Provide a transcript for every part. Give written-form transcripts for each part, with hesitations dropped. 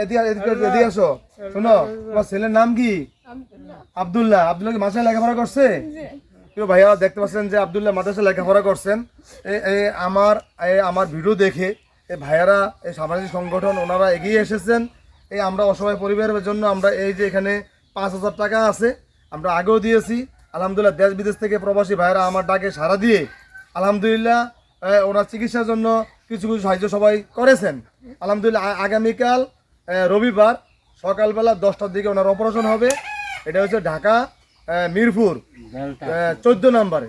এদিকে আসো। শোনো, তোমার ছেলের নাম কি? আব্দুল্লাহ। আব্দুল্লাহ কি মাদ্রাসায় লেখাপড়া করছে? প্রিয় ভাইয়া, দেখতে পাচ্ছেন যে আব্দুল্লাহ মাদ্রাসায় লেখাপড়া করছেন। আমার ভিডিও দেখে এই ভাইয়ারা, এই সামাজিক সংগঠন ওনারা এগিয়ে এসেছেন। এই আমরা অসহায় পরিবারের জন্য আমরা এই যে এখানে 5,000 টাকা আছে, আমরা আগেও দিয়েছি। আলহামদুলিল্লাহ দেশ বিদেশ থেকে প্রবাসী ভাইয়েরা আমার ডাকে সাড়া দিয়ে আলহামদুলিল্লাহ ওনার চিকিৎসার জন্য কিছু কিছু সাহায্য সবাই করেছেন। আলহামদুলিল্লাহ আগামীকাল রবিবার সকালবেলা 10টার দিকে ওনার অপারেশন হবে। এটা হচ্ছে ঢাকা মিরপুর 14 নম্বরে।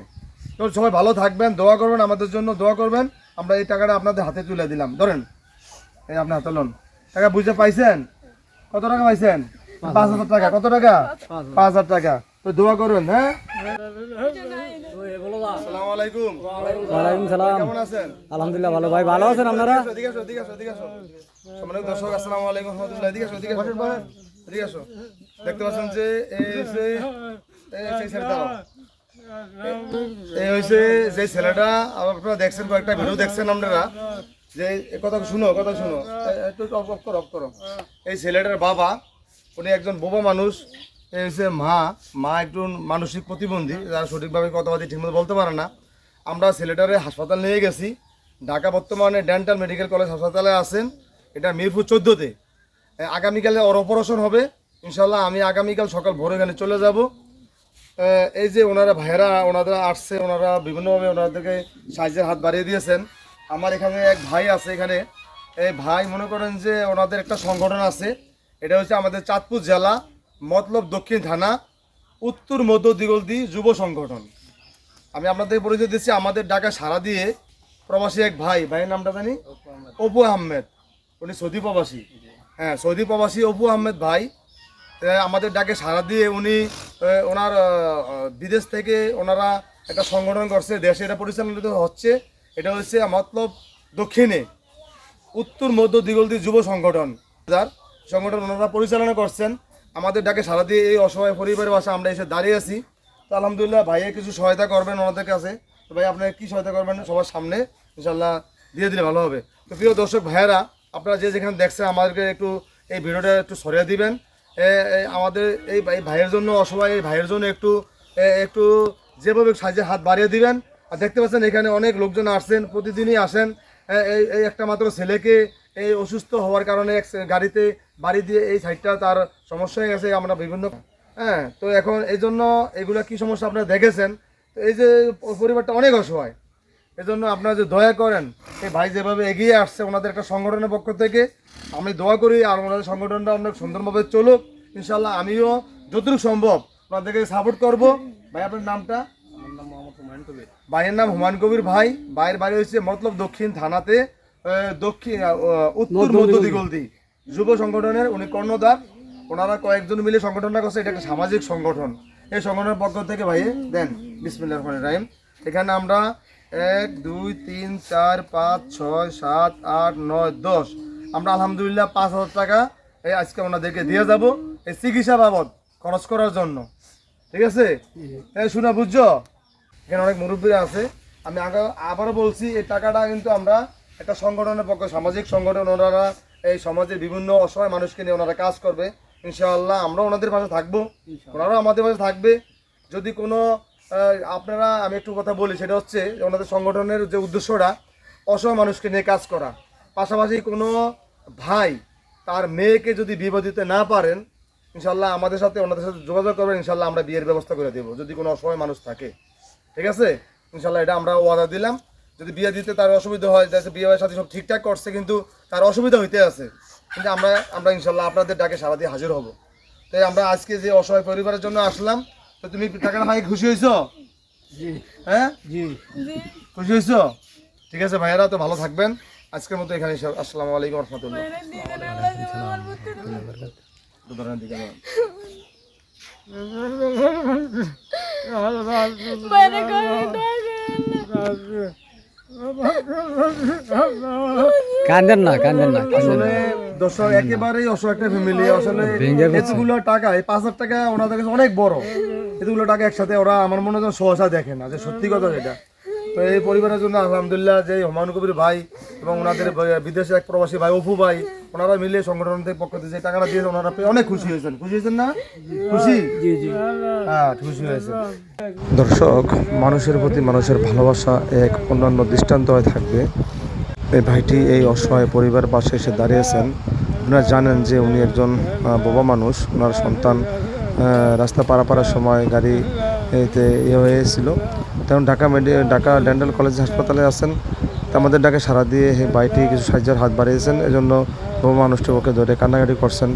তো সবাই ভালো থাকবেন, দোয়া করবেন, আমাদের জন্য দোয়া করবেন। আমরা এই টাকাটা আপনাদের হাতে তুলে দিলাম, ধরেন এই আপনার হাতে লোন। টাকা বুঝতে পাইছেন? কত টাকা পাইছেন? 5,000 টাকা। কত টাকা? 5,000 টাকা। তো দোয়া করবেন। হ্যাঁ, আসসালামু আলাইকুম। ওয়ালাইকুম সালাম। কেমন আছেন? আলহামদুলিল্লাহ ভালো। ভাই ভালো আছেন আপনারা? এদিকে আসো, এদিকে আসো, এদিকে আসো। সম্মানিত দর্শক, আসসালামু আলাইকুম রাহমাতুল্লাহ। এদিকে আসো, এদিকে আসো, এদিকে আসো। দেখতে পাচ্ছেন যে এই হচ্ছে যে ছেলেটা, আপনারা দেখছেন, কয়েকটা ভিডিও দেখছেন আপনারা, যে কথা শুনো, কথা শুনো, একটু অফ করো। এই ছেলেটার বাবা, উনি একজন বোবা মানুষ। এই হচ্ছে মা একটু মানসিক প্রতিবন্ধী, যারা সঠিকভাবে কথাবার্তা ঠিকমতো বলতে পারে না। আমরা ছেলেটারে হাসপাতাল নিয়ে গেছি। ঢাকা বর্তমানে ডেন্টাল মেডিকেল কলেজ হাসপাতালে আছেন, এটা মিরপুর 14-তে। আগামীকালে ওর অপারেশন হবে ইনশাল্লাহ। আমি আগামীকাল সকাল ভোর এখানে চলে যাব। এই যে ওনারা ভাইয়েরা, ওনারা আসছে, ওনারা বিভিন্নভাবে ওনাদেরকে সাহায্যের হাত বাড়িয়ে দিয়েছেন। আমার এখানে এক ভাই আছে, এখানে এই ভাই মনে করেন যে ওনাদের একটা সংগঠন আছে। এটা হচ্ছে আমাদের চাঁদপুর জেলা মতলব দক্ষিণ থানা উত্তর মধ্য দিগলদি যুব সংগঠন। আমি আপনাদের পরিচয় দিচ্ছি। আমাদের ডাকা সাড়া দিয়ে প্রবাসী এক ভাইয়ের নামটা জানি, অপু আহমেদ। উনি সৌদি প্রবাসী। হ্যাঁ, সৌদি প্রবাসী অপু আহমেদ ভাই আমাদের ডাকে সাড়া দিয়ে উনি ওনার বিদেশ থেকে ওনারা একটা সংগঠন করছে, দেশে এটা পরিচালিত হচ্ছে। এটা হচ্ছে মতলব দক্ষিণে উত্তর মধ্য দিগলদি যুব সংগঠন। যার সংগঠন ওনারা পরিচালনা করছেন। আমাদের ডাকে সাড়া দিয়ে এই অসহায় পরিবারের বাসা আমরা এসে দাঁড়িয়ে আছি। তো আলহামদুলিল্লাহ ভাইয়ে কিছু সহায়তা করবেন ওনাদের কাছে। তো ভাই, আপনারা কী সহায়তা করবেন সবার সামনে ইনশাল্লাহ দিয়ে দিলে ভালো হবে। তো প্রিয় দর্শক ভাইয়েরা, আপনারা যে যেখানে দেখছেন আমাদেরকে একটু এই ভিডিওটা একটু সরিয়ে দিবেন। আমাদের এই ভাইয়ের জন্য, অসহায় এই ভাইয়ের জন্য একটু যেভাবে সাহায্যের হাত বাড়িয়ে দিবেন। আর দেখতে পাচ্ছেন এখানে অনেক লোকজন আসছেন, প্রতিদিনই আসেন। এই একটা মাত্র ছেলেকে এই অসুস্থ হওয়ার কারণে গাড়িতে বাড়ি দিয়ে এই সাইডটা তার সমস্যা হয়ে গেছে। আমরা বিভিন্ন তো এখন এই জন্য এগুলা কি সমস্যা আপনারা দেখেছেন। তো এই যে পরিবারটা অনেক অসহায়, এজন্য আপনারা যে দয়া করেন, এই ভাই যেভাবে এগিয়ে আসছে ওনাদের একটা সংগঠনের পক্ষ থেকে আমি দোয়া করি, আর ওনাদের সংগঠনটা অনেক সুন্দরভাবে চলুক ইনশাল্লাহ। আমিও যতটুকু সম্ভব ওনাদেরকে সাপোর্ট করব। ভাই, আপনার নামটা? ভাইয়ের নাম হুমায়ুন কবির। ভাইয়ের বাড়ি হচ্ছে মতলব দক্ষিণ থানাতে উত্তর মধ্য দিগলদি যুব সংগঠনের উনি কর্ণধার। ওনারা কয়েকজন মিলে সংগঠনটা করছে। এটা একটা সামাজিক সংগঠন। এই সংগঠনের পক্ষ থেকে ভাই দেন বিসমিল্লাহির রহমানির রহিম। এখানে আমরা 1 2 3 4 5 6 7 8 9 10 আমরা আলহামদুলিল্লাহ 5,000 টাকা এই আজকে ওনাদেরকে দিয়ে যাব এই চিকিৎসা বাবদ খরচ করার জন্য। ঠিক আছে? শোনা বুঝছো? এখানে অনেক মুরব্বীরা আছে। আমি আবারও বলছি, এই টাকাটা কিন্তু আমরা একটা সংগঠনের পক্ষে, সামাজিক সংগঠন, ওনারা এই সমাজের বিভিন্ন অসহায় মানুষকে নিয়ে ওনারা কাজ করবে ইনশাআল্লাহ। আমরা ওনাদের পাশে থাকবো, ওনারাও আমাদের পাশে থাকবে। যদি কোনো আপনারা, আমি একটু কথা বলি, সেটা হচ্ছে ওনাদের সংগঠনের যে উদ্দেশ্যটা অসহায় মানুষকে নিয়ে কাজ করা। পাশাপাশি কোনো ভাই তার মেয়েকে যদি বিবাহ দিতে না পারেন ইনশাআল্লাহ আমাদের সাথে, ওনাদের সাথে যোগাযোগ করবেন। ইনশাআল্লাহ আমরা বিয়ের ব্যবস্থা করে দেবো যদি কোনো অসহায় মানুষ থাকে। ঠিক আছে? ইনশাআল্লাহ এটা আমরা ওয়াদা দিলাম। যদি বিয়ে দিতে তার অসুবিধা হয়, বিয়ের সাথে সব ঠিকঠাক করছে কিন্তু তার অসুবিধা হইতে আছে, কিন্তু আমরা ইনশাআল্লাহ আপনাদের ডাকে সারা দিয়ে হাজির হব। তাই আমরা আজকে যে অসহায় পরিবারের জন্য আসলাম। তো তুমি টাকাটা ভাই খুশি হয়েছো? হ্যাঁ, খুশি হয়েছো? ঠিক আছে ভাইয়েরা, তো ভালো থাকবেন। আজকের মতো এখানে। আসসালামু আলাইকুম রহমতুল্লাহ। কান্দেন না। আসলে দর্শক একেবারেই অসহায় একটা ফ্যামিলি। আসলে এতগুলো টাকা, এই 5,000 টাকা ওনাদের কাছে অনেক বড়। এতগুলো টাকা একসাথে ওরা আমার মনে হয় সহসা দেখে না, যে সত্যি কথা যেটা। তো এই পরিবারের জন্য আলহামদুলিল্লাহ যে হুমায়ুন কবির ভাই এবং ওনাদের বিদেশে এক প্রবাসী ভাই অপু ভাই, ওনারা মিলে সংগঠনের পক্ষ থেকে যে টাকাটা দিয়েছেন ওনারা পেয়ে অনেক খুশি হয়েছেন। খুশি হয়েছেন না? খুশি? হ্যাঁ, খুশি হয়েছে। দর্শক, মানুষের প্রতি মানুষের ভালোবাসা এক অন্যান্য দৃষ্টান্ত হয়ে থাকবে। এই ভাইটি এই অসহায় পরিবার পাশে এসে দাঁড়িয়েছেন। আপনারা জানেন যে উনি একজন বোবা মানুষ। ওনার সন্তান রাস্তা পারাপারের সময় গাড়ি এতে হয়েছিল, তেমন ঢাকা ডেন্টাল কলেজ হাসপাতালে আছেন। তা আমাদের ডাকে সাড়া দিয়ে এই ভাইটি কিছু সাহায্যের হাত বাড়িয়েছেন, এজন্য বোবা মানুষটি ওকে ধরে কান্নাকাটি করছেন।